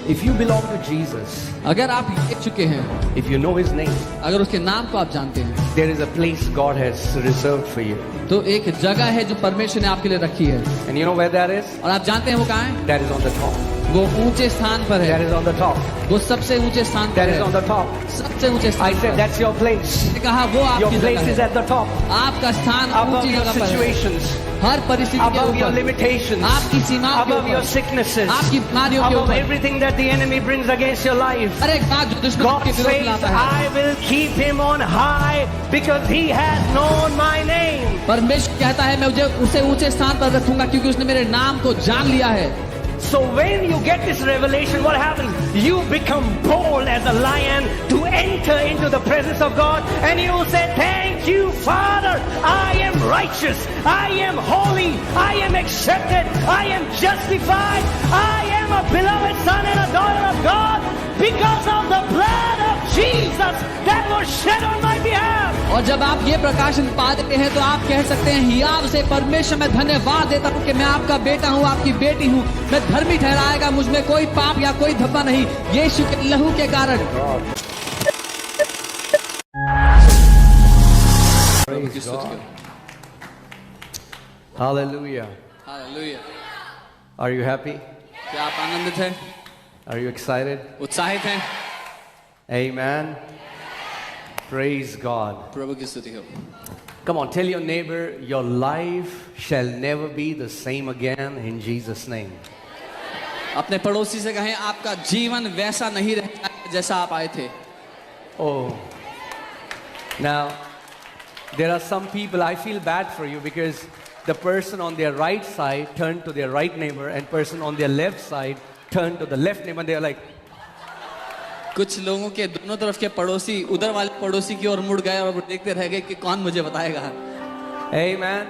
If you belong to Jesus, अगर आप ले चुके हैं, if you know His name, अगर उसके नाम को आप जानते हैं, there is a place God has reserved for you. तो एक जगह है जो परमेश्वर ने आपके लिए रखी है। And you know where that is? और आप जानते हैं वो कहाँ है? That is on the top. वो ऊंचे स्थान पर That है। is on the top. वो सबसे ऊंचे स्थान पर That is है। on the top. सबसे ऊंचे I स्थान said पर। that's your place. मैंने कहा वो Your आपकी place जगह is है। at the top. आपका स्थान Above ऊंची your जगह पर है। situations, हर परिस्थिति के above your ऊपर, limitations, आपकी सीमाओं के above your ऊपर, sicknesses, आपकी बीमारियों के above ऊपर, everything that the enemy brings against your life. हर एक बात जो दुश्मन God के विरोध says, लाता है। I will keep him on high because he has known my name. परमेश्वर कहता है मैं उसे ऊंचे स्थान पर रखूंगा क्योंकि उसने मेरे नाम को जान लिया है। So when you get this revelation, what happens? You become bold as a lion to enter into the presence of God, and you will say, thank you, Father. I am righteous. I am holy. I am accepted. I am justified. I am a beloved son and a daughter of God because of the blood of Jesus that was shed on my behalf. और जब आप ये प्रकाशन पा देते हैं तो आप कह सकते हैं हियाव से परमेश्वर मैं धन्यवाद देता हूँ कि मैं आपका बेटा हूँ, आपकी बेटी हूँ। मैं धर्मी ठहराएगा, मुझ में कोई पाप या कोई धब्बा नहीं, यीशु के लहू के कारण। Praise God. Hallelujah. Hallelujah. Are you happy? क्या आप आनंदित हैं? Are you excited? उत्साहित हैं? Amen. Praise God. प्रभु की स्तुति हो। Come on, tell your neighbor, your life shall never be the same again in Jesus' name. अपने पड़ोसी से कहें आपका जीवन वैसा नहीं रहता जैसा आप आए थे। Oh. Now, there are some people, I feel bad for you because the person on their right side turned to their right neighbor and person on their left side turned to the left neighbor and they're like, कुछ लोगों के दोनों तरफ के पड़ोसी उधर वाले पड़ोसी की ओर मुड़ गए और देखते रह गए कि कौन मुझे बताएगा। Amen.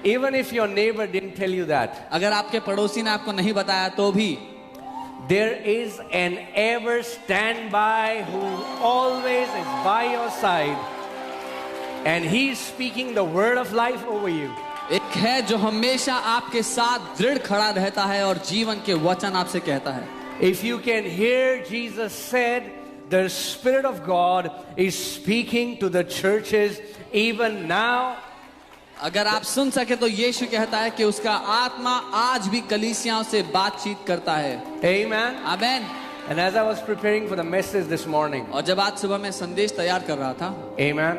Even if your neighbor didn't tell you that, अगर आपके पड़ोसी ने आपको नहीं बताया तो भी there is an ever standby who always is by your side and he's speaking the word of life over you. एक है जो हमेशा आपके साथ दृढ़ खड़ा रहता है और जीवन के वचन आपसे कहता है। If you can hear, Jesus said, the Spirit of God is speaking to the churches even now. अगर आप सुन सके तो यीशु कहता है कि उसका आत्मा आज भी कलीसियाओं से बातचीत करता है। Amen. Amen. And as I was preparing for the message this morning, और जब आज सुबह मैं संदेश तैयार कर रहा था, amen,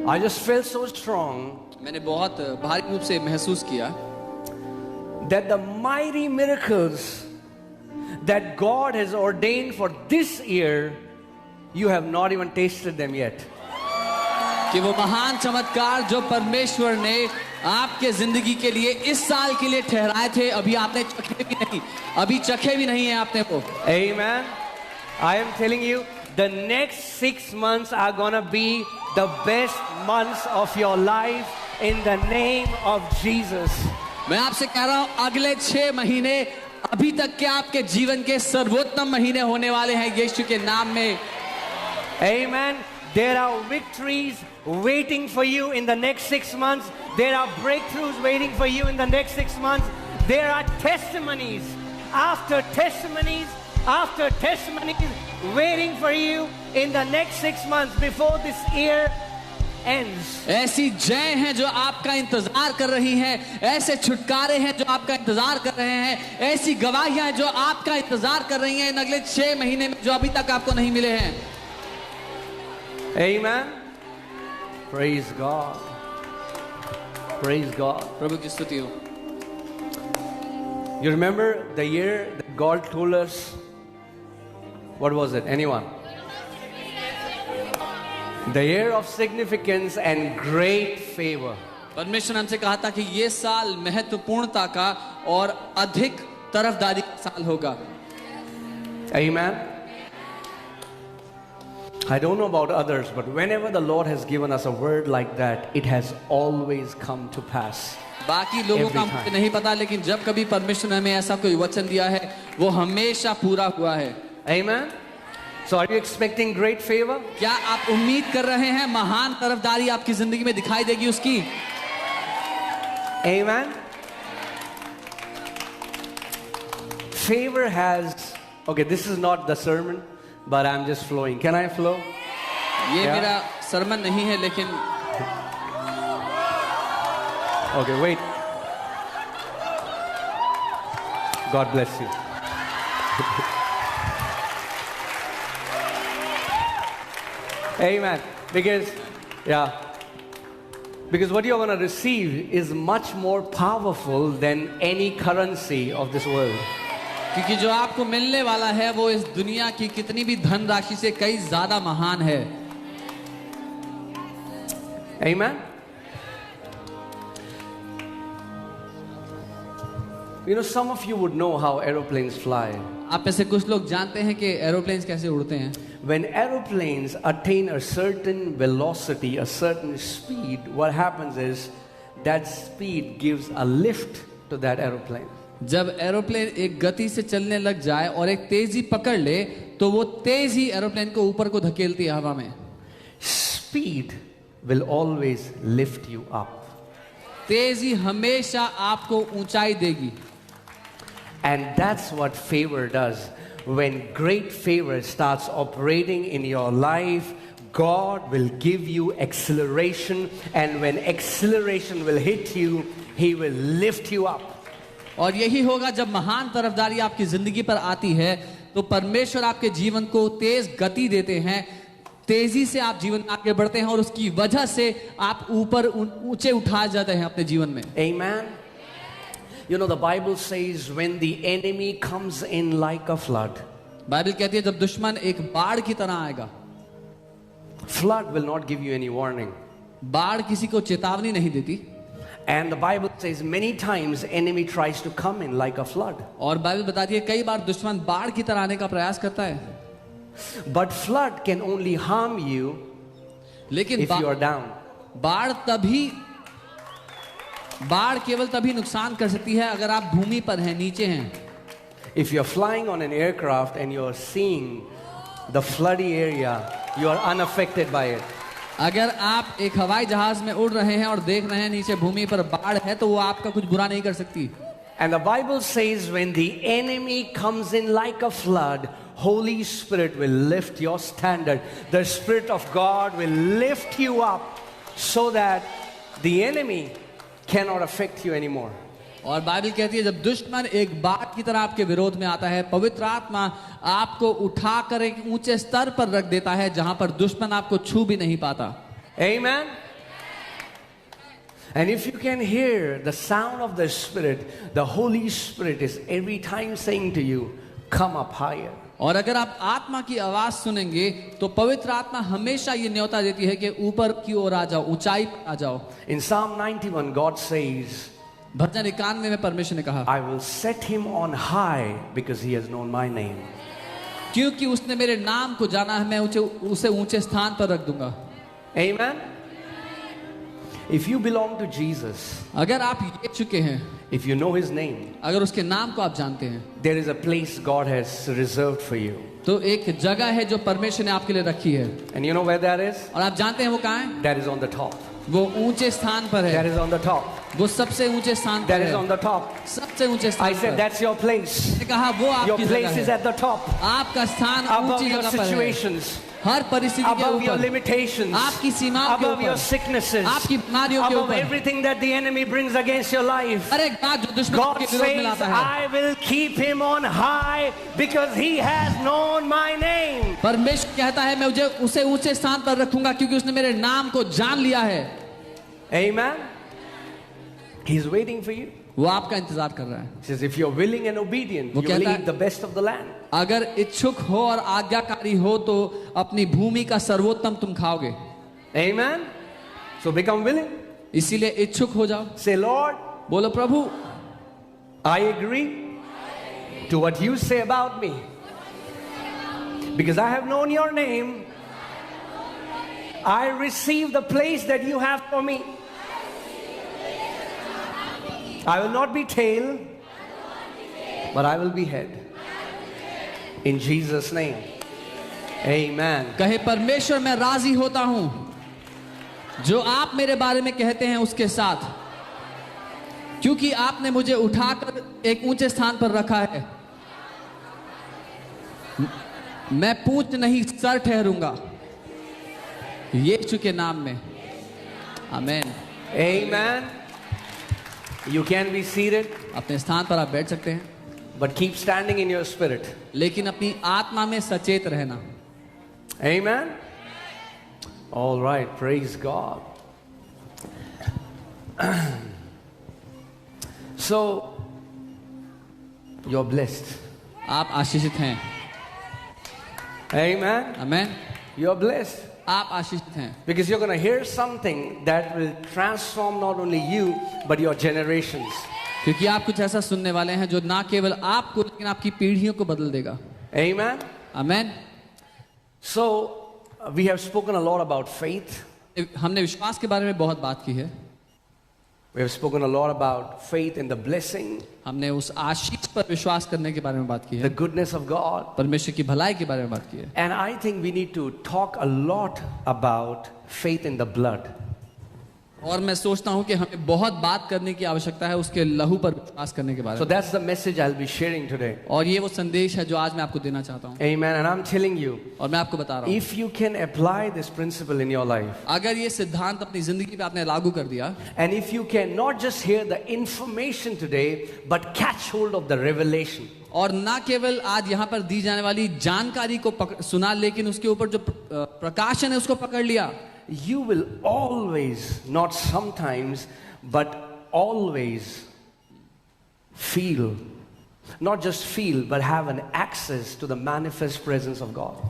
I just felt so strong मैंने बहुत भारी रूप से महसूस किया that the mighty miracles that God has ordained for this year, you have not even tasted them yet. कि वो महान चमत्कार जो परमेश्वर ने आपके जिंदगी के लिए इस साल के लिए ठहराए थे अभी आपने चखे भी नहीं है आपने वो। Amen. I am telling you, the next 6 months are gonna be the best months of your life in the name of Jesus. मैं आपसे कह रहा हूं अगले 6 महीने अभी तक के आपके जीवन के सर्वोत्तम महीने होने वाले हैं यीशु के नाम में। Amen. There are victories waiting for you in the next 6 months. There are breakthroughs waiting for you in the next 6 months. There are testimonies after testimonies after testimonies waiting for you in the next 6 months before this year ends. ऐसी जय हैं जो आपका इंतजार कर रही हैं, ऐसे छुटकारे हैं जो आपका इंतजार कर रहे हैं, ऐसी गवाहियां हैं जो आपका इंतजार कर रही हैं इन अगले 6 महीने में जो अभी तक आपको नहीं मिले हैं। Amen. Praise God. Praise God. प्रभु की स्तुति हो। You remember the year that God told us? What was it? Anyone? The year of significance and great favor. परमेश्वर ने हमसे कहा था कि ये साल महत्वपूर्णता का और अधिक तरफदारी का साल होगा। Amen. I don't know about others, but whenever the Lord has given us a word like that, it has always come to pass. बाकी लोगों का मुझे नहीं पता, लेकिन जब कभी परमेश्वर ने हमें ऐसा कोई वचन दिया है वो हमेशा पूरा हुआ है। Amen. So are you expecting great favor? क्या आप उम्मीद कर रहे हैं महान तरफदारी आपकी जिंदगी में दिखाई देगी उसकी? Amen. Favor has Okay, this is not the sermon, but I'm just flowing. Can I flow? ये Yeah. मेरा सरमन नहीं है, लेकिन Okay, wait. God bless you. Amen. Because what you're going to receive is much more powerful than any currency of this world. क्योंकि जो आपको मिलने वाला है वो इस दुनिया की कितनी भी धनराशि से कई ज्यादा महान है। Amen. You know, some of you would know how aeroplanes fly. आप में से कुछ लोग जानते हैं कि एरोप्लेन्स कैसे उड़ते हैं। When aeroplanes attain a certain velocity, a certain speed, what happens is that speed gives a lift to that aeroplane. जब एरोप्लेन एक गति से चलने लग जाए और एक तेजी पकड़ ले तो वो तेज ही एरोप्लेन को ऊपर को धकेलती है हवा में। Speed will always lift you up. तेजी हमेशा आपको ऊंचाई देगी। And that's what favor does. When great favor starts operating in your life, God will give you acceleration, and when acceleration will hit you, He will lift you up. और यही होगा जब महान तरफदारी आपकी जिंदगी पर आती है तो परमेश्वर आपके जीवन को तेज गति देते हैं, तेजी से आप जीवन में आगे बढ़ते हैं और उसकी वजह से आप ऊपर ऊंचे उठाए जाते हैं अपने जीवन में। Amen. You know, the Bible says when the enemy comes in like a flood, Bible कहती है जब दुश्मन एक बाढ़ की तरह आएगा। flood will not give you any warning. बाढ़ किसी को चेतावनी नहीं देती। And the Bible says many times enemy tries to come in like a flood. और बाइबल बताती है कई बार दुश्मन बाढ़ की तरह आने का प्रयास करता है। But flood can only harm you लेकिन if you are down. बाढ़ केवल तभी नुकसान कर सकती है अगर आप भूमि पर हैं, नीचे हैं। If you're flying on an aircraft and you're seeing the floody area, you are unaffected by it. अगर आप एक हवाई जहाज में उड़ रहे हैं और देख रहे हैं नीचे भूमि पर बाढ़ है तो वो आपका कुछ बुरा नहीं कर सकती। And the Bible says when the enemy comes in like a flood, Holy Spirit will lift your standard. The Spirit of God will lift you up so that the enemy cannot affect you anymore. और Bible कहती है जब दुश्मन एक बाढ़ की तरह आपके विरोध में आता है, पवित्र आत्मा आपको उठाकर एक ऊंचे स्तर पर रख देता है जहां पर दुश्मन आपको छू भी नहीं पाता। Amen. And if you can hear the sound of the Spirit, the Holy Spirit is every time saying to you, come up higher. और अगर आप आत्मा की आवाज सुनेंगे तो पवित्र आत्मा हमेशा ये न्योता देती है कि ऊपर की ओर आ जाओ, ऊंचाई पर आ जाओ। In Psalm 91, God says, भजन 91 में परमेश्वर ने कहा, I will set him on high because he has known my name. क्योंकि उसने मेरे नाम को जाना है, मैं उसे ऊंचे स्थान पर रख दूंगा। Amen. If you belong to Jesus, अगर आप ये चुके हैं, if you know his name, अगर उसके नाम को आप जानते हैं, there is a place God has reserved for you. तो एक जगह है जो परमेश्वर ने आपके लिए रखी है। And you know where that is? और आप जानते हैं वो कहाँ है? That is on the top. वो ऊंचे स्थान पर That है। is on the top. वो सबसे ऊंचे स्थान That पर is on है। the top. सबसे ऊंचे I स्थान said पर। that's your place. मैंने कहा वो Your आपकी place जगह is है। at the top. आपका स्थान Above ऊंची your जगह पर है। situations. हर परिस्थिति के Above your ऊपर, limitations. आपकी सीमाओं के Above your ऊपर, sicknesses. आपकी बीमारियों के Above ऊपर, everything that the enemy brings against your life. हर एक बात जो दुश्मन God के विरोध में says, लाता है। I will keep him on high because he has known my name. परमेश्वर कहता है मैं उसे ऊंचे स्थान पर रखूंगा क्योंकि उसने मेरे नाम को जान लिया है। Amen. He's waiting for you. वो आपका इंतजार कर रहा है। He says, if you're willing and obedient, वो you will कहता है- eat the best of the land. अगर इच्छुक हो और आज्ञाकारी हो तो अपनी भूमि का सर्वोत्तम तुम खाओगे। Amen. So become willing. इसीलिए इच्छुक हो जाओ। Say, Lord, बोलो प्रभु, I agree to what you say about me. Because I have known your name, I receive the place that you have for me. I will not be tail, but I will be head. In Jesus' name. Amen. कहे परमेश्वर मैं राजी होता हूं जो आप मेरे बारे में कहते हैं उसके साथ, क्योंकि आपने मुझे उठाकर एक ऊंचे स्थान पर रखा है। मैं पूंछ नहीं सर ठहरूंगा यीशु के नाम में। आमीन। Amen. You can be seated, अपने स्थान पर आप बैठ सकते हैं, but keep standing in your spirit. लेकिन अपनी आत्मा में सचेत रहना। Amen. All right, praise God. So, you're blessed. आप आशीषित हैं। Amen. आमीन। You're blessed. आप आशीषित हैं, Because you're going to hear something that will transform not only you, but your generations. क्योंकि आप कुछ ऐसा सुनने वाले हैं जो ना केवल आपको लेकिन आपकी पीढ़ियों को बदल देगा। Amen. आमीन। So, we have spoken a lot about faith. हमने विश्वास के बारे में बहुत बात की है। We have spoken a lot about faith in the blessing, हमने उस आशीष पर विश्वास करने के बारे में बात की the है, goodness of God. परमेश्वर की भलाई के बारे में बात की है। And I think we need to talk a lot about faith in the blood. और मैं सोचता हूं कि हमें बहुत बात करने की आवश्यकता है उसके लहू पर विश्वास करने के बारे So में। that's the message I'll be sharing today. और ये वो संदेश है जो आज मैं आपको देना चाहता हूं। Amen. And I'm telling you, और मैं आपको बता रहा हूं, if you can apply this principle in your life, अगर ये सिद्धांत अपनी जिंदगी पे आपने लागू कर दिया, and if you can not just hear the information today, but catch hold of the revelation, और ना केवल आज यहाँ पर दी जाने वाली जानकारी को सुना, लेकिन उसके ऊपर जो प्रकाशन है उसको पकड़ लिया, you will always, not sometimes, but always feel, not just feel, but have an access to the manifest presence of God.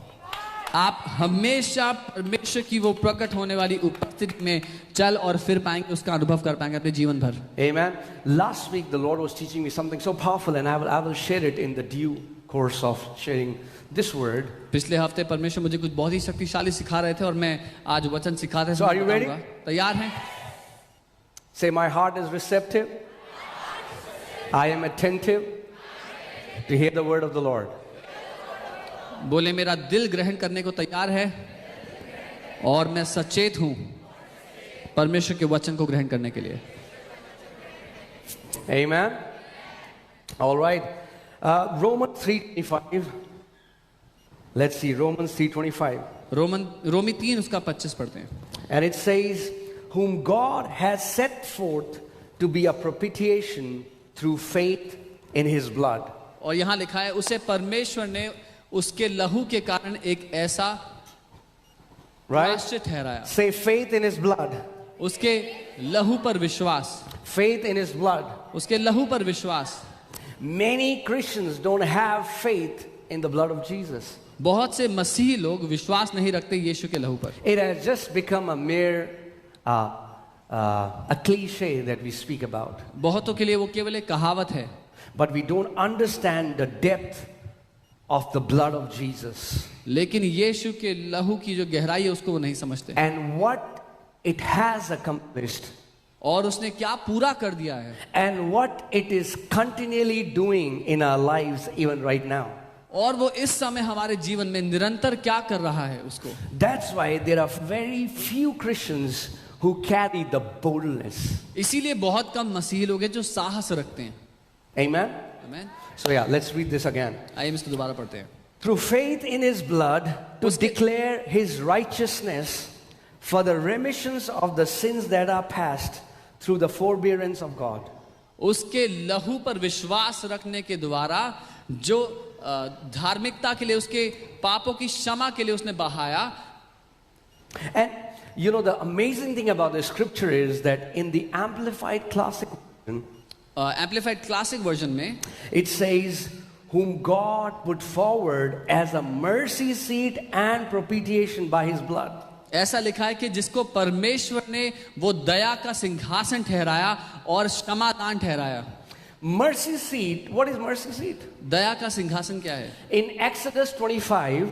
आप हमेशा परमेश्वर की वो प्रकट होने वाली उपस्थिति में चल और फिर पाएंगे, उसका अनुभव कर पाएंगे अपने जीवन भर। Amen. Last week the Lord was teaching me something so powerful, and I will share it in the due course of sharing this word. पिछले हफ्ते परमेश्वर मुझे कुछ बहुत ही शक्तिशाली सिखा रहे थे और मैं आज वचन सिखाते So are you ready? तैयार हैं? Say, my heart is receptive. I am attentive to hear the word of the Lord. बोले मेरा दिल ग्रहण करने को तैयार है और मैं सचेत हूं परमेश्वर के वचन को ग्रहण करने के लिए। Amen. All right. Romans 3:25. Let's see, Romans 3:25. रोमी 3 उसका 25 पढ़ते हैं। And it says, whom God has set forth to be a propitiation through faith in his blood. और यहाँ लिखा है उसे परमेश्वर ने उसके लहू के कारण एक ऐसा Right? प्रायश्चित ठहराया। Say faith in his blood. उसके लहू पर विश्वास, Faith in his blood. उसके लहू पर विश्वास। Many Christians don't have faith in the blood of Jesus. बहुत से मसीही लोग विश्वास नहीं रखते यीशु के लहू पर। It has just become a mere a cliche that we speak about. बहुतों के लिए वो केवल एक कहावत है, But we don't understand the depth of the blood of Jesus लेकिन यीशु के लहू की जो गहराई है उसको वो नहीं समझते and what it has accomplished और उसने क्या पूरा कर दिया है and what it is continually doing in our lives even right now. और वो इस समय हमारे जीवन में निरंतर क्या कर रहा है उसको। That's why there are very few Christians who carry the boldness. इसीलिए बहुत कम मसीही लोग हैं जो साहस रखते हैं। Amen. आमीन। So yeah, let's read this again. आइए हम इसको दोबारा पढ़ते हैं। Through faith in his blood to Uske- declare his righteousness for the remissions of the sins that are past through the forbearance of God. उसके लहू पर विश्वास रखने के द्वारा जो धार्मिकता के लिए उसके पापों की क्षमा के लिए उसने बहाया। And you know, the amazing thing about the scripture is that in the Amplified Classic version, amplified classic version में it says, whom God put forward as a mercy seat and propitiation by his blood. ऐसा लिखा है कि जिसको परमेश्वर ने वो दया का सिंहासन ठहराया और क्षमादान ठहराया। Mercy seat, what is mercy seat? दया का सिंहासन क्या है? In Exodus 25,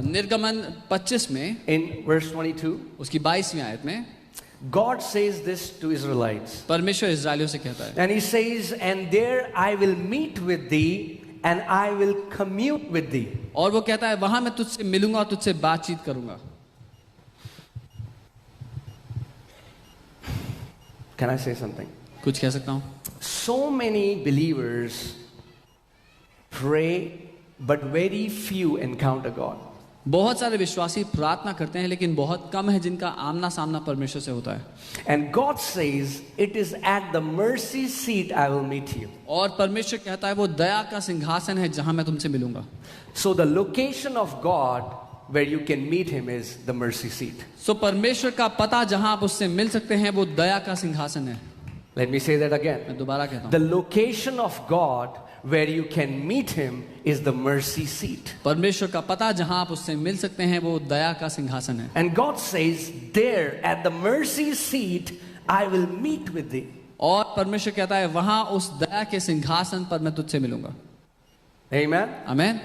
निर्गमन 25 में in verse 22, उसकी 22वीं आयत में God says this to Israelites. परमेश्वर इस्राएलियों से कहता है, And he says, and there I will meet with thee and I will commune with thee. और वो कहता है वहां मैं तुझसे मिलूंगा और तुझसे बातचीत करूंगा। Can I say something? कुछ कह सकता हूं? So many believers pray but very few encounter God. बहुत सारे विश्वासी प्रार्थना करते हैं लेकिन बहुत कम है जिनका आमना सामना परमेश्वर से होता है. And God says, it is at the mercy seat I will meet you. और परमेश्वर कहता है वो दया का सिंहासन है जहां मैं तुमसे मिलूंगा. So the location of God where you can meet him is the mercy seat. सो परमेश्वर का पता जहां आप उससे मिल सकते हैं वो दया का सिंहासन है. Let me say that again. मैं दोबारा कहता हूं. The location of God where you can meet him is the mercy seat. परमेश्वर का पता जहां आप उससे मिल सकते हैं वो दया का सिंहासन है. And God says, there at the mercy seat I will meet with thee. और परमेश्वर कहता है वहां उस दया के सिंहासन पर मैं तुझसे मिलूंगा. Amen. आमीन.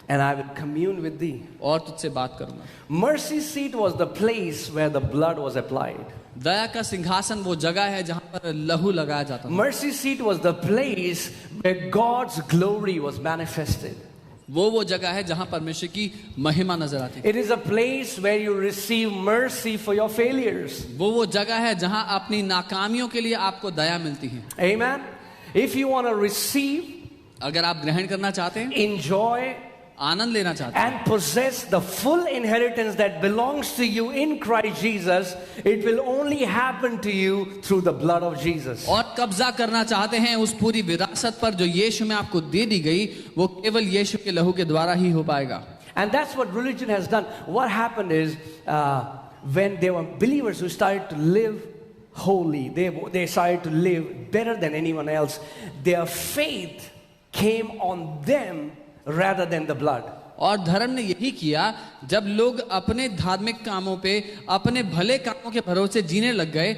And I will commune with thee. और तुझसे बात करूंगा. Mercy seat was the place where the blood was applied. दया का सिंहासन वो जगह है जहां पर लहू लगाया जाता था. Mercy seat was the place where God's glory was manifested. वो जगह है जहां परमेश्वर की महिमा नजर आती है. It is a place where you receive mercy for your failures. वो जगह है जहां अपनी नाकामियों के लिए आपको दया मिलती है. Amen. If you want to receive, अगर आप ग्रहण करना चाहते हैं, enjoy, आनंद लेना चाहते हैं and possess the full inheritance that belongs to you in Christ Jesus, it will only happen to you through the blood of Jesus. और कब्जा करना चाहते हैं उस पूरी विरासत पर जो यीशु में आपको दे दी गई, वो केवल यीशु के लहू के द्वारा ही हो पाएगा. And that's what religion has done. What happened is when there were believers who started to live holy, they started to live better than anyone else, their faith came on them rather than the blood. और धर्म ने यही किया, जब लोग अपने धार्मिक कामों पे, अपने भले कामों के भरोसे जीने लग गए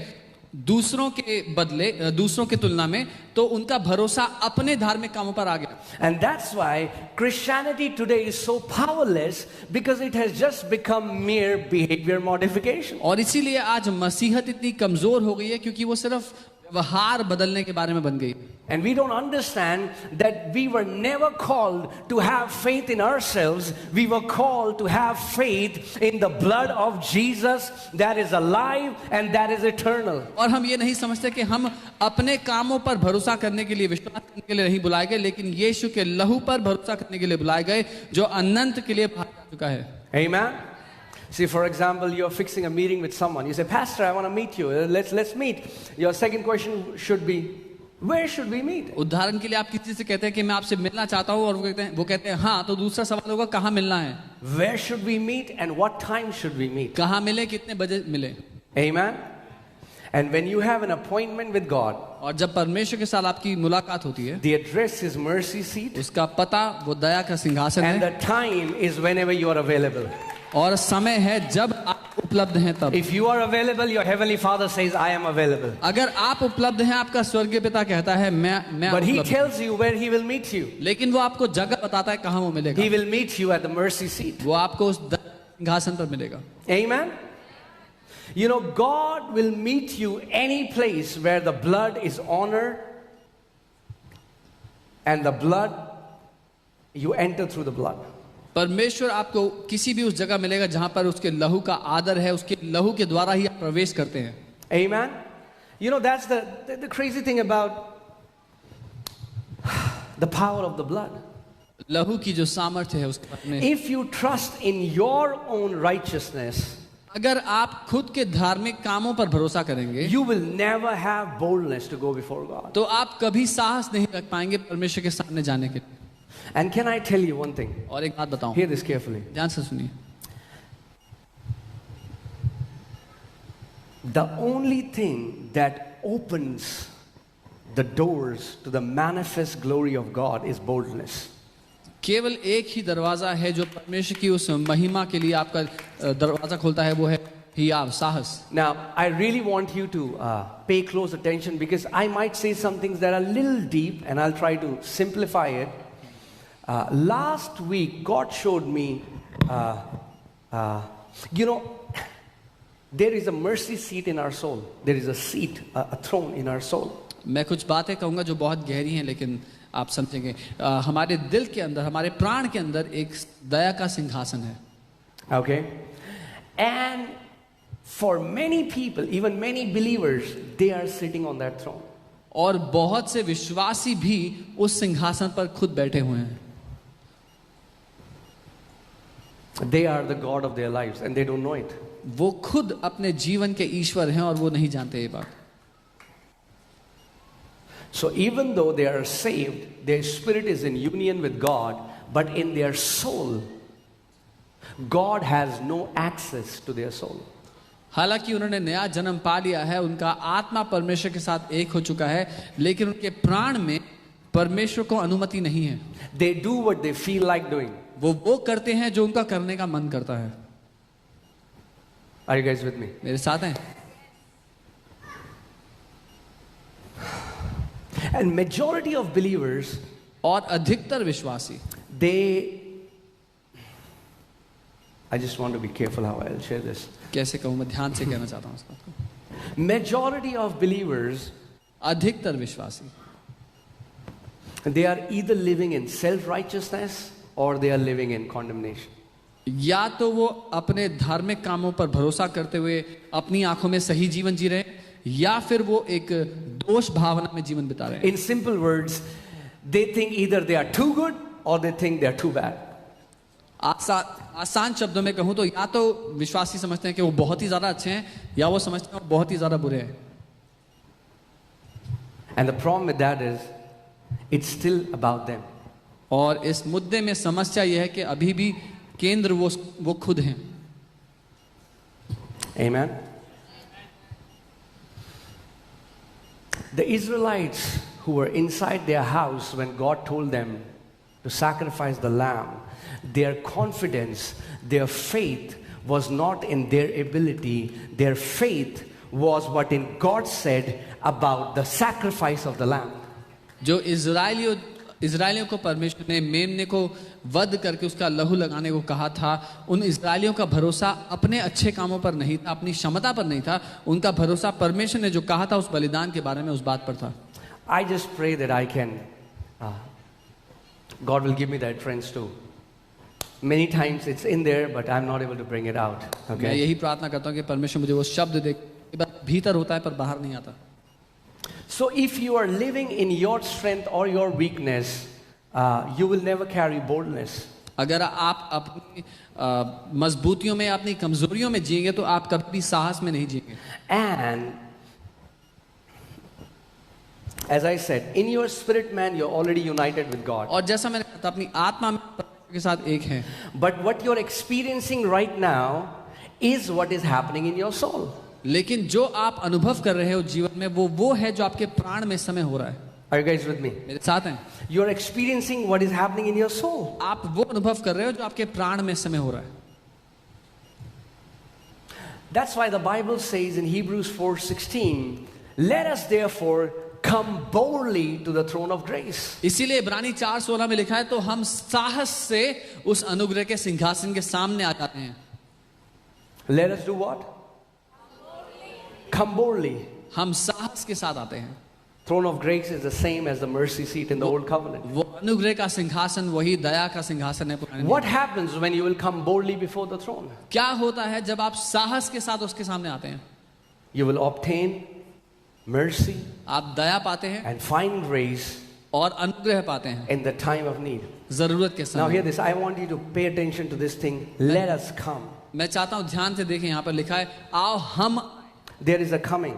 दूसरों के बदले, दूसरों की तुलना में, तो उनका भरोसा अपने धार्मिक कामों पर आ गया. And that's why Christianity today is so powerless, because it has just become mere behavior modification. और इसीलिए आज मसीहत इतनी कमजोर हो गई है क्योंकि वो सिर्फ व्यवहार बदलने के बारे में बन गई. And we don't understand that we were never called to have faith in ourselves. We were called to have faith in the blood of Jesus that is alive and that is eternal. और हम ये नहीं समझते कि हम अपने कामों पर भरोसा करने के लिए, विश्वास करने के लिए नहीं बुलाए गए, लेकिन यीशु के लहू पर भरोसा करने के लिए बुलाए गए जो अनंत के लिए भाग चुका है. Amen. See, for example, you're fixing a meeting with someone. You say, Pastor, I want to meet you. Let's meet. Your second question should be, where should we meet? उदाहरण के लिए आप किसी से कहते हैं कि मैं आपसे मिलना चाहता हूँ और वो कहते हैं हाँ, तो दूसरा सवाल होगा कहाँ मिलना है. Where should we meet and what time should we meet? कहाँ मिले, कितने बजे मिले. Amen. And when you have an appointment with God, और जब परमेश्वर के साथ आपकी मुलाकात होती है, the address is mercy seat, उसका पता वो दया का सिंहासन and है, the time is whenever you are available. और समय है जब आप उपलब्ध हैं तब. If you are available, your heavenly Father says, I am available. अगर आप उपलब्ध हैं, आपका स्वर्गीय पिता कहता है मैं But he उपलब्ध हूं. tells you where he will meet you. लेकिन वो आपको जगह बताता है कहाँ वो मिलेगा. He will meet you at the mercy seat. वो आपको उस सिंहासन पर मिलेगा. Amen. You know, God will meet you any place where the blood is honored and the blood, you enter through the blood. परमेश्वर आपको किसी भी उस जगह मिलेगा जहां पर उसके लहू का आदर है, उसके लहू के द्वारा ही आप प्रवेश करते हैं. Amen. You know, that's the crazy thing about the power of the blood. लहू की जो सामर्थ्य है उसके बारे में. If you trust in your own righteousness, अगर आप खुद के धार्मिक कामों पर भरोसा करेंगे, you will never have boldness to go before God. तो आप कभी साहस नहीं रख पाएंगे परमेश्वर के सामने जाने के लिए. And can I tell you one thing? और एक बात बताऊं, Hear this carefully. ध्यान से सुनिए. The only thing that opens the doors to the manifest glory of God is boldness. केवल एक ही दरवाजा है जो परमेश्वर की उस महिमा के लिए आपका दरवाजा खोलता है, वो है हियाव, साहस. Now, I really want you to pay close attention, because I might say some things that are a little deep, and I'll try to simplify it. Last week, God showed me, you know, there is a mercy seat in our soul. There is a seat, a throne in our soul. मैं कुछ बातें कहूँगा जो बहुत गहरी हैं, लेकिन आप समझेंगे. हमारे दिल के अंदर, हमारे प्राण के अंदर एक दया का सिंहासन है. Okay? And for many people, even many believers, they are sitting on that throne. और बहुत से विश्वासी भी उस सिंहासन पर खुद बैठे हुए हैं. They are the God of their lives and they don't know it. वो खुद अपने जीवन के ईश्वर हैं और वो नहीं जानते ये बात. So even though they are saved, their spirit is in union with God, but in their soul, God has no access to their soul. हालांकि उन्होंने नया जन्म पा लिया है, उनका आत्मा परमेश्वर के साथ एक हो चुका है, लेकिन उनके प्राण में परमेश्वर को अनुमति नहीं है. They do what they feel like doing. वो करते हैं जो उनका करने का मन करता है. Are you guys with me? मेरे साथ हैं. And majority of believers, और अधिकतर विश्वासी, I just want to be careful how I'll share this. कैसे कहूँ, मैं ध्यान से कहना चाहता हूँ इस बात को. Majority of believers, अधिकतर विश्वासी, they are either living in self-righteousness or they are living in condemnation. या तो वो अपने धार्मिक कामों पर भरोसा करते हुए अपनी आंखों में सही जीवन जी रहे हैं, या फिर वो एक दोष भावना में जीवन बिता रहे हैं. In simple words, they think either they are too good or they think they are too bad. आसान शब्दों में कहूं तो या तो विश्वासी समझते हैं कि वो बहुत ही ज्यादा अच्छे हैं, या वो समझते हैं वो बहुत ही ज्यादा बुरे हैं. And the problem with that is, it's still about them. और इस मुद्दे में समस्या यह है कि अभी भी केंद्र वो खुद हैं. Amen. The Israelites who were inside their house when God told them to sacrifice the lamb, their confidence, their faith was not in their ability. Their faith was what in God said about the sacrifice of the lamb. जो इजरायलियों को परमेश्वर ने मेमने को वध करके उसका लहू लगाने को कहा था, उन इजरायलियों का भरोसा अपने अच्छे कामों पर नहीं था, अपनी क्षमता पर नहीं था. उनका भरोसा परमेश्वर ने जो कहा था उस बलिदान के बारे में, उस बात पर था. I just pray that I can, God will give me that friends too. Many times it's in there, but I'm not able to bring it out. मैं Okay. यही प्रार्थना करता हूँ कि परमेश्वर मुझे वो शब्द दे. भीतर होता है पर बाहर नहीं आता. So if you are living in your strength or your weakness, you will never carry boldness. अगर आप अपनी मजबूतियों में, अपनी कमजोरियों में जिएंगे तो आप कभी भी साहस में नहीं जिएंगे. And as I said, in your spirit man, you're already united with God. और जैसा मैंने कहा था, अपनी आत्मा में परमेश्वर के साथ एक है. But what you're experiencing right now is what is happening in your soul. लेकिन जो आप अनुभव कर रहे हो जीवन में, वो है जो आपके प्राण में समय हो रहा है. Are you guys with me? मेरे साथ हैं. You're experiencing what is happening in your soul. आप वो अनुभव कर रहे हो जो आपके प्राण में समय हो रहा है. That's why the Bible says in Hebrews 4:16, let us therefore come boldly to the throne of grace. इसीलिए इब्रानी 4:16 में लिखा है, तो हम साहस से उस अनुग्रह के सिंहासन के सामने आ जाते हैं. Let us do what? Come boldly. हम साहस के साथ आते हैं. Throne of grace is the same as the mercy seat in the old covenant. वो अनुग्रह का सिंहासन वही दया का सिंहासन है पुराने नियम. What happens when you will come boldly before the throne? क्या होता है जब आप साहस के साथ उसके सामने आते हैं? You will obtain mercy आप दया पाते हैं and find grace और अनुग्रह पाते हैं in the time of need. जरूरत के Now hear समय. this. I want you to pay attention to this thing. Let us come. मैं चाहता हूं ध्यान से देखें, यहाँ पर लिखा है आओ हम. There is a coming.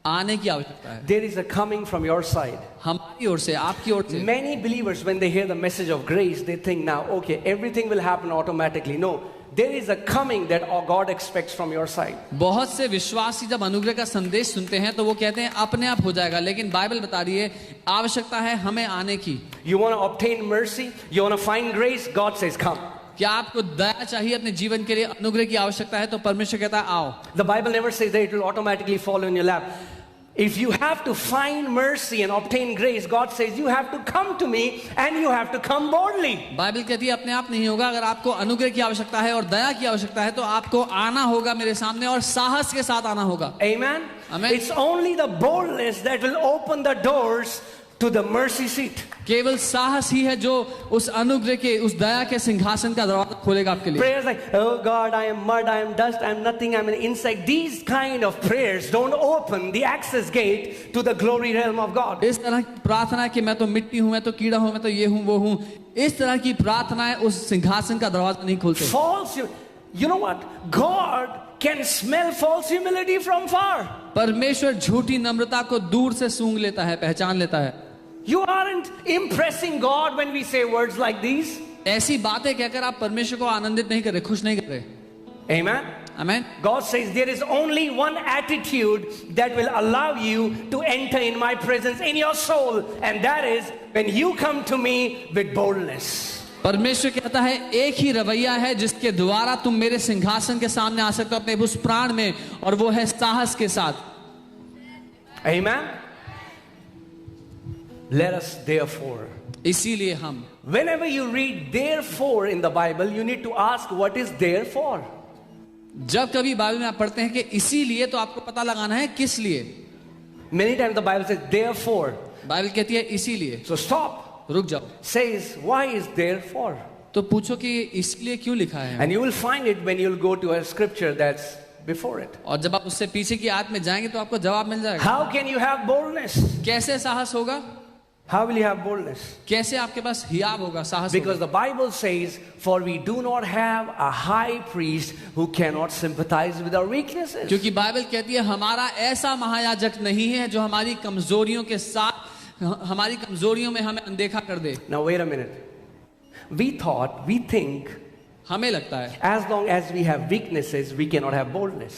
आने की आवश्यकता है. There is a coming from your side. हमारी ओर से, आपकी ओर से. Many believers, when they hear the message of grace, they think now, okay, everything will happen automatically. No, there is a coming that God expects from your side. बहुत से विश्वासी जब अनुग्रह का संदेश सुनते हैं तो वो कहते हैं अपने आप हो जाएगा, लेकिन बाइबल बता रही है आवश्यकता है हमें आने की. You want to obtain mercy? You want to find grace? God says, come. क्या आपको दया चाहिए अपने जीवन के लिए, अनुग्रह की आवश्यकता है, तो परमेश्वर कहता है आओ. The Bible never says that it will automatically fall in your lap. If you have to find mercy and obtain grace, God says you have to come to me and you have to come boldly. Bible कहती है अपने आप नहीं होगा. अगर आपको अनुग्रह की आवश्यकता है और दया की आवश्यकता है तो आपको आना होगा मेरे सामने और साहस के साथ आना होगा. Amen? Amen. It's only the boldness that will open the doors to the mercy seat. केवल साहस ही है जो उस अनुग्रह के, उस दया के सिंहासन का दरवाजा खोलेगा आपके लिए। Prayers like, oh God, I am mud, I am dust, I am nothing, I am an insect. These kind of prayers don't open the access gate to the glory realm of God. इस तरह की प्रार्थना कि मैं तो मिट्टी हूं, मैं तो कीड़ा हूं, मैं तो ये हूं वो हूं, इस तरह की प्रार्थनाएं उस सिंहासन का दरवाजा नहीं खोलते। False, you know what? God can smell false humility from far. परमेश्वर झूठी नम्रता को दूर से सूंघ लेता है, पहचान लेता है। You aren't impressing God when we say words like these. ऐसी बातें कहकर आप परमेश्वर को आनंदित नहीं कर रहे, खुश नहीं कर रहे। Amen. आमीन। God says there is only one attitude that will allow you to enter in my presence in your soul, and that is when you come to me with boldness. परमेश्वर कहता है एक ही रवैया है जिसके द्वारा तुम मेरे सिंहासन के सामने आ सकते हो अपने उस प्राण में, और वो है साहस के साथ। Amen. Let us therefore, इसीलिए हम, whenever you read therefore in the Bible, you need to ask what is therefore. जब कभी बाइबल में आप पढ़ते हैं कि इसीलिए, तो आपको पता लगाना है किस लिए। Many times the Bible says therefore. Bible कहती है इसीलिए। So stop. रुक जाओ। Says why is therefore? तो पूछो कि इसलिए क्यों लिखा है। And you will find it when you'll go to a scripture that's before it. और जब आप उससे पीछे की आयत में जाएंगे तो आपको जवाब मिल जाएगा। How can you have boldness? कैसे साहस होगा? How will you have boldness? कैसे आपके पास हियाव होगा, साहस Because होगा? the Bible says, for we do not have a high priest who cannot sympathize with our weaknesses. क्योंकि बाइबल कहती है हमारा ऐसा महायाजक नहीं है जो हमारी कमजोरियों के साथ, हमारी कमजोरियों में हमें अनदेखा कर दे। Now wait a minute. We think, हमें लगता है, as long as we have weaknesses, we cannot have boldness.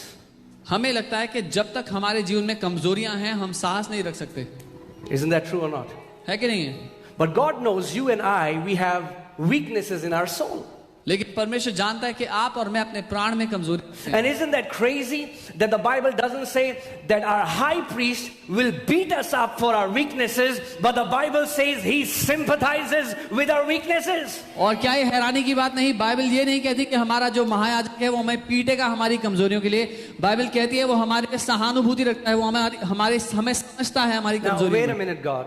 हमें लगता है कि जब तक हमारे जीवन में कमजोरियां हैं हम साहस नहीं रख सकते। Isn't that true or not? है कि नहीं है? But God knows you and I, we have weaknesses in our soul. लेकिन परमेश्वर जानता है कि आप और मैं अपने प्राण में कमजोरी हैं। And isn't that crazy that the Bible doesn't say that our high priest will beat us up for our weaknesses, but the Bible says he sympathizes with our weaknesses. और क्या ये हैरानी की बात नहीं, बाइबल ये नहीं कहती कि हमारा जो महायाजक है वो हमें पीटेगा हमारी कमजोरियों के लिए। बाइबल कहती है वो हमारे पे सहानुभूति रखता है, वो हमें समझता है हमारी Now कमजोरी। wait a minute, God.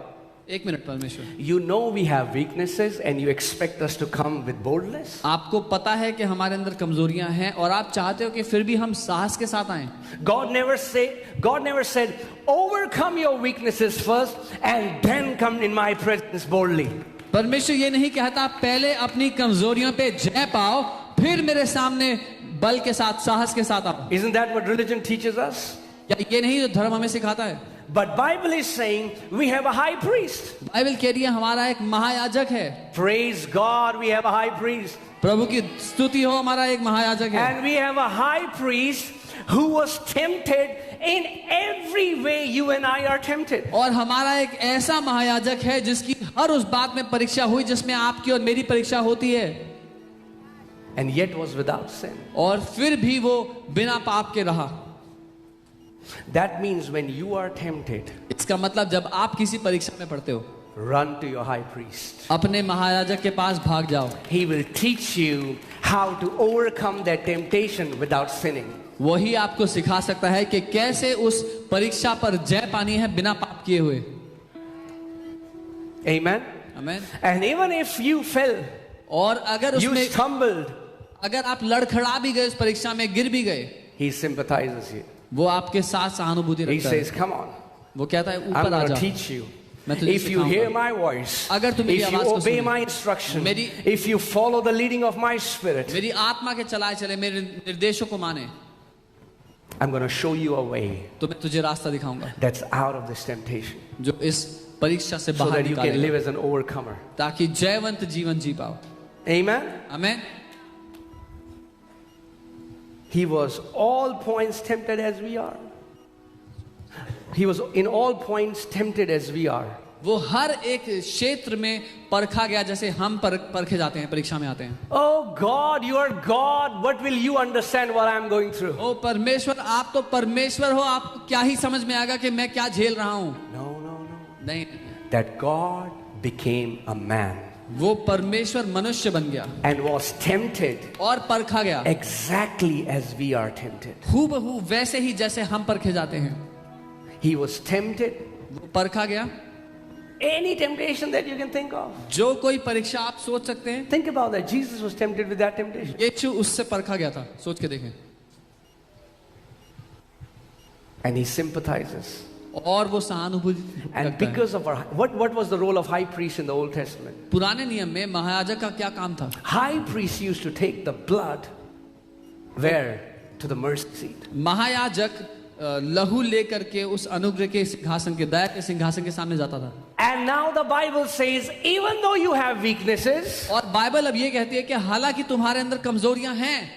एक मिनट परमेश्वर, You know we have weaknesses and you expect us to come with boldness. आपको पता है कि हमारे अंदर कमजोरियां हैं और आप चाहते हो कि फिर भी हम साहस के साथ आएं। God never said, overcome your weaknesses first and then come in my presence boldly. परमेश्वर ये नहीं कहता पहले अपनी कमजोरियों पे जय पाओ फिर मेरे सामने बल के साथ, साहस के साथ आओ। Isn't that what religion teaches us? या ये नहीं जो धर्म हमें सिखाता है? But Bible is saying we have a high priest. Bible कह रही है हमारा एक महायाजक है। Praise God, we have a high priest. प्रभु की स्तुति हो, हमारा एक महायाजक है। And we have a high priest who was tempted in every way you and I are tempted. और हमारा एक ऐसा महायाजक है जिसकी हर उस बात में परीक्षा हुई जिसमें आपकी और मेरी परीक्षा होती है, And yet was without sin. और फिर भी वो बिना पाप के रहा। That means when you are tempted, इसका मतलब जब आप किसी परीक्षा में पढ़ते हो, run to your high priest. अपने महायाजक के पास भाग जाओ। He will teach you how to overcome that temptation without sinning. वही आपको सिखा सकता है कि कैसे उस परीक्षा पर जय पानी है बिना पाप किए हुए। Amen. आमीन। And even if you fell, और अगर you उसमें stumbled, अगर आप लड़खड़ा भी गए, उस परीक्षा में गिर भी गए, he sympathizes you. वो आपके साथ सहानुभूति He रखता says, है। come on, वो कहता है I'm ऊपर आ going to जा, teach you. मैं तुझे If you सिखाऊंगा। hear my voice, अगर तुम मेरी if you आवाज को obey सुनो, my instruction, मेरी- if you follow the leading of my spirit, मेरी आत्मा के चलाए चले, मेरे निर्देशों को माने, I'm going to show you a way तो मैं तुझे रास्ता दिखाऊंगा that's out of this temptation जो इस परीक्षा से so बाहर that you can live निकालेगा, as an overcomer. ताकि जयवंत जीवन जी पाओ। Amen. आमीन। He was all points tempted as we are. He was in all points tempted as we are. वो हर एक क्षेत्र में परखा गया जैसे हम परखे जाते हैं, परीक्षा में आते हैं। Oh God, you are God. What will you understand what I am going through? ओ परमेश्वर, आप तो परमेश्वर हो, आपको क्या ही समझ में आएगा कि मैं क्या झेल रहा हूँ। No, no, no. नहीं, That God became a man वो परमेश्वर मनुष्य बन गया and was tempted और परखा गया exactly as we are tempted. हूबहू वैसे ही जैसे हम परखे जाते हैं। He was tempted वो परखा गया Any temptation that you can think of. जो कोई परीक्षा आप सोच सकते हैं, Think about that. Jesus was tempted with that temptation. यीशु उससे परखा गया था. सोच के देखें. And he sympathizes. और वो सहानुभूति And रखता है. because of our, what was the role of high priest in the Old Testament? पुराने नियम में महायाजक का क्या काम था? High priest used to take the blood where? To the mercy seat. महायाजक लहू लेकर के उस अनुग्रह के सिंहासन के, दया के सिंहासन के सामने जाता था. And now the Bible says, even though you have weaknesses, और बाइबल अब ये कहती है कि हालांकि तुम्हारे अंदर कमजोरियां हैं,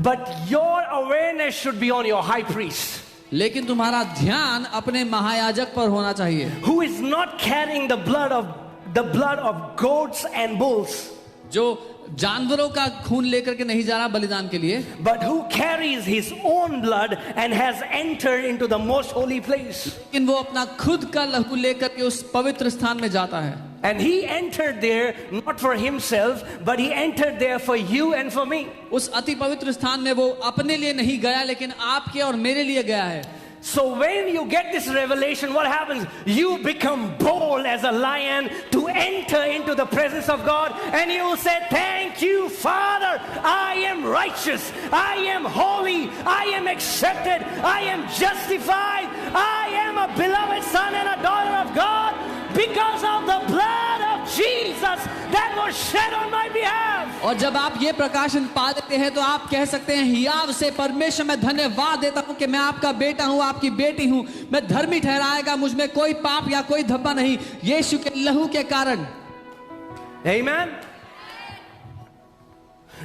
but your awareness should be on your high priest, लेकिन तुम्हारा ध्यान अपने महायाजक पर होना चाहिए, who is not carrying the blood of goats and bulls, जो जानवरों का खून लेकर के नहीं जा रहा बलिदान के लिए, but who carries his own blood and has entered into the most holy place. लेकिन वो अपना खुद का लहू लेकर के उस पवित्र स्थान में जाता है. And he entered there not for himself, but he entered there for you and for me. उस अति पवित्र स्थान में वो अपने लिए नहीं गया, लेकिन आपके और मेरे लिए गया है. So when you get this revelation, what happens? You become bold as a lion to enter into the presence of God, and you will say, thank you, Father, I am righteous, I am holy, I am accepted, I am justified, I am a beloved son and a daughter of God because of the blood of Jesus that was shed on my behalf. और जब आप ये प्रकाशन पा देते हैं तो आप कह सकते हैं, हियाव से परमेश्वर मैं धन्यवाद देता हूं कि मैं आपका बेटा हूं, आपकी बेटी हूं, मैं धर्मी ठहराएगा, मुझ में कोई पाप या कोई धब्बा नहीं, यीशु के लहू के कारण. Amen.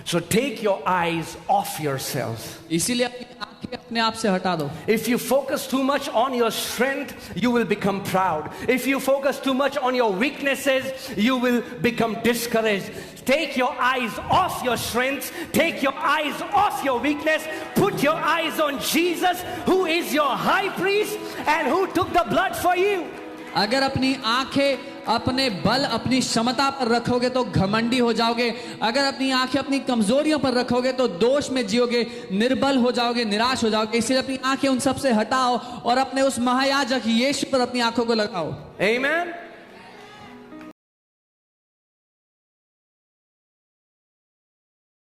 So take your eyes off yourself. इसीलिए अपनी आंखें अपने आप से हटा दो. If you focus too much on your strength, you will become proud. If you focus too much on your weaknesses, you will become discouraged. Take your eyes off your strengths. Take your eyes off your weakness. Put your eyes on Jesus, who is your high priest and who took the blood for you. अगर अपनी आंखें अपने बल, अपनी क्षमता पर रखोगे तो घमंडी हो जाओगे. अगर अपनी आंखें अपनी कमजोरियों पर रखोगे तो दोष में जियोगे, निर्बल हो जाओगे, निराश हो जाओगे. इसलिए अपनी आंखें उन सब से हटाओ और अपने उस महायाजक यीशु पर अपनी आंखों को लगाओ. Amen.